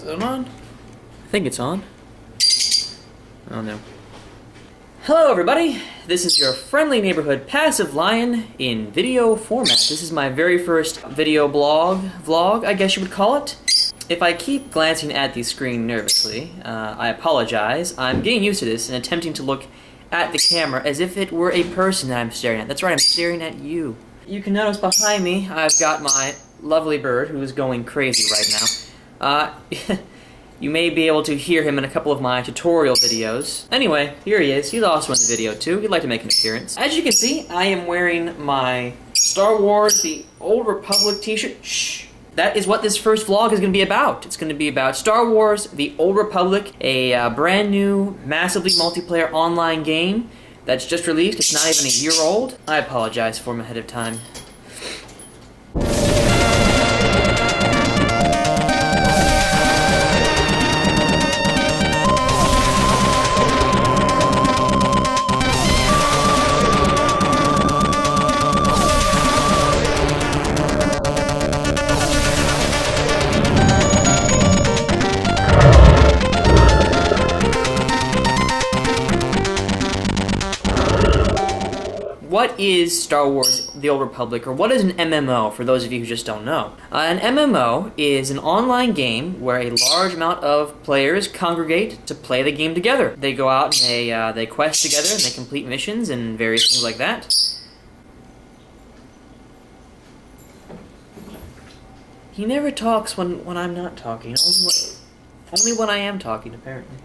it on? I think it's on. Oh no. Hello everybody, this is your friendly neighborhood passive lion in video format. This is my very first video vlog, I guess you would call it. If I keep glancing at the screen nervously, I apologize. I'm getting used to this and attempting to look at the camera as if it were a person that I'm staring at. That's right, I'm staring at you. You can notice behind me, I've got my lovely bird who is going crazy right now. You may be able to hear him in a couple of my tutorial videos. Anyway, here he is. He's also in the video too. He'd like to make an appearance. As you can see, I am wearing my Star Wars The Old Republic t-shirt. Shh. That is what this first vlog is going to be about. It's going to be about Star Wars The Old Republic, a brand new, massively multiplayer online game that's just released. It's not even a year old. I apologize for him ahead of time. What is Star Wars The Old Republic, or what is an MMO, for those of you who just don't know? An MMO is an online game where a large amount of players congregate to play the game together. They go out and they quest together, and they complete missions and various things like that. He never talks when I'm not talking, only when I am talking, apparently.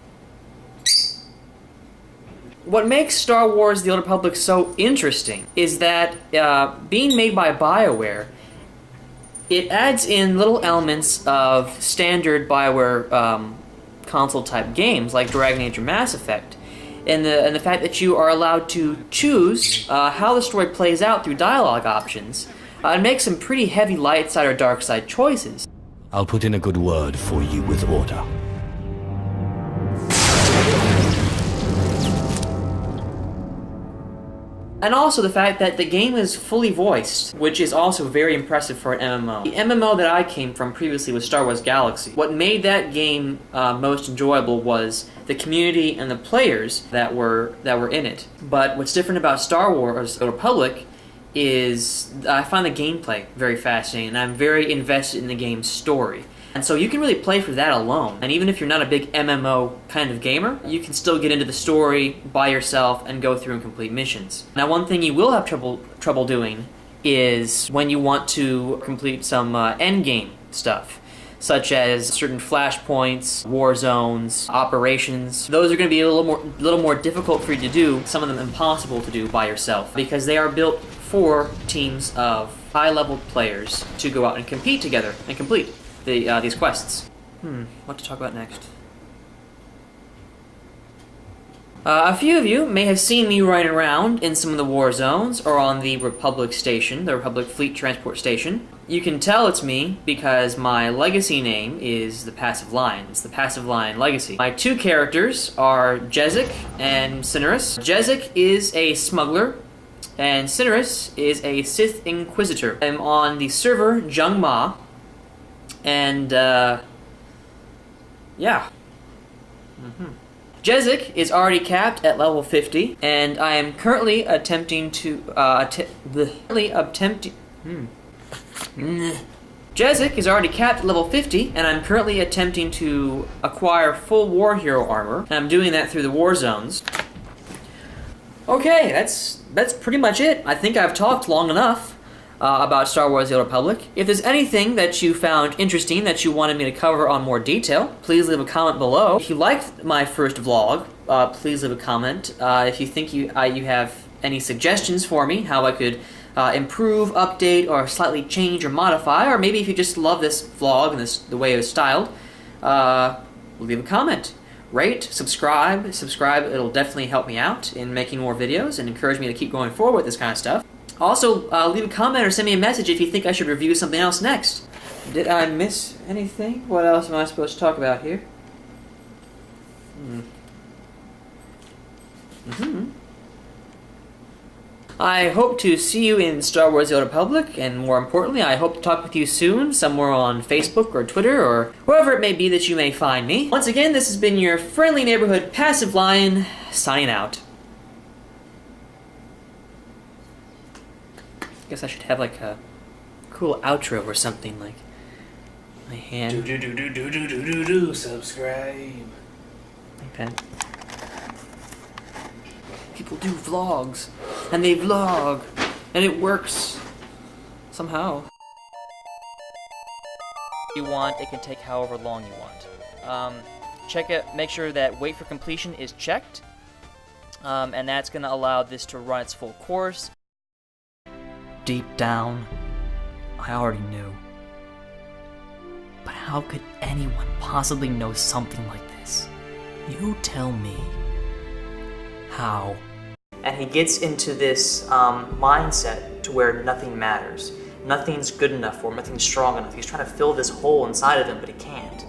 What makes Star Wars The Old Republic so interesting is that, being made by Bioware, it adds in little elements of standard Bioware console-type games, like Dragon Age or Mass Effect, and the fact that you are allowed to choose how the story plays out through dialogue options, and make some pretty heavy light side or dark side choices. I'll put in a good word for you with order. And also the fact that the game is fully voiced, which is also very impressive for an MMO. The MMO that I came from previously was Star Wars Galaxy. What made that game most enjoyable was the community and the players that were in it. But what's different about Star Wars The Republic is I find the gameplay very fascinating, and I'm very invested in the game's story. And so you can really play for that alone. And even if you're not a big MMO kind of gamer, you can still get into the story by yourself and go through and complete missions. Now, one thing you will have trouble doing is when you want to complete some endgame stuff, such as certain flashpoints, war zones, operations. Those are going to be a little more difficult for you to do, some of them impossible to do by yourself, because they are built for teams of high-level players to go out and compete together and complete these quests. What to talk about next? A few of you may have seen me riding around in some of the war zones or on the Republic Station, the Republic Fleet Transport Station. You can tell it's me because my legacy name is the Passive Lion. It's the Passive Lion Legacy. My two characters are Jezik and Cinerus. Jezik is a smuggler, and Cinerus is a Sith Inquisitor. I'm on the server Jung Ma. And, yeah. Jezik is already capped at level 50, and I am currently attempting to, Jezik is already capped at level 50, and I'm currently attempting to acquire full war hero armor, and I'm doing that through the war zones. Okay, that's pretty much it. I think I've talked long enough about Star Wars The Old Republic. If there's anything that you found interesting that you wanted me to cover on more detail, please leave a comment below. If you liked my first vlog, please leave a comment. If you think you have any suggestions for me, how I could improve, update, or slightly change or modify, or maybe if you just love this vlog and the way it was styled, leave a comment. Rate, subscribe, it'll definitely help me out in making more videos and encourage me to keep going forward with this kind of stuff. Also, leave a comment or send me a message if you think I should review something else next. Did I miss anything? What else am I supposed to talk about here? I hope to see you in Star Wars: The Old Republic, and more importantly, I hope to talk with you soon, somewhere on Facebook or Twitter, or wherever it may be that you may find me. Once again, this has been your friendly neighborhood Passive Lion, signing out. Guess I should have like a cool outro or something, like my hand. Subscribe. Okay. People do vlogs, and they vlog, and it works somehow. You want, it can take however long you want. Check it. Make sure that wait for completion is checked, and that's going to allow this to run its full course. Deep down, I already knew. But how could anyone possibly know something like this? You tell me. How? And he gets into this mindset to where nothing matters. Nothing's good enough for him, nothing's strong enough. He's trying to fill this hole inside of him, but he can't.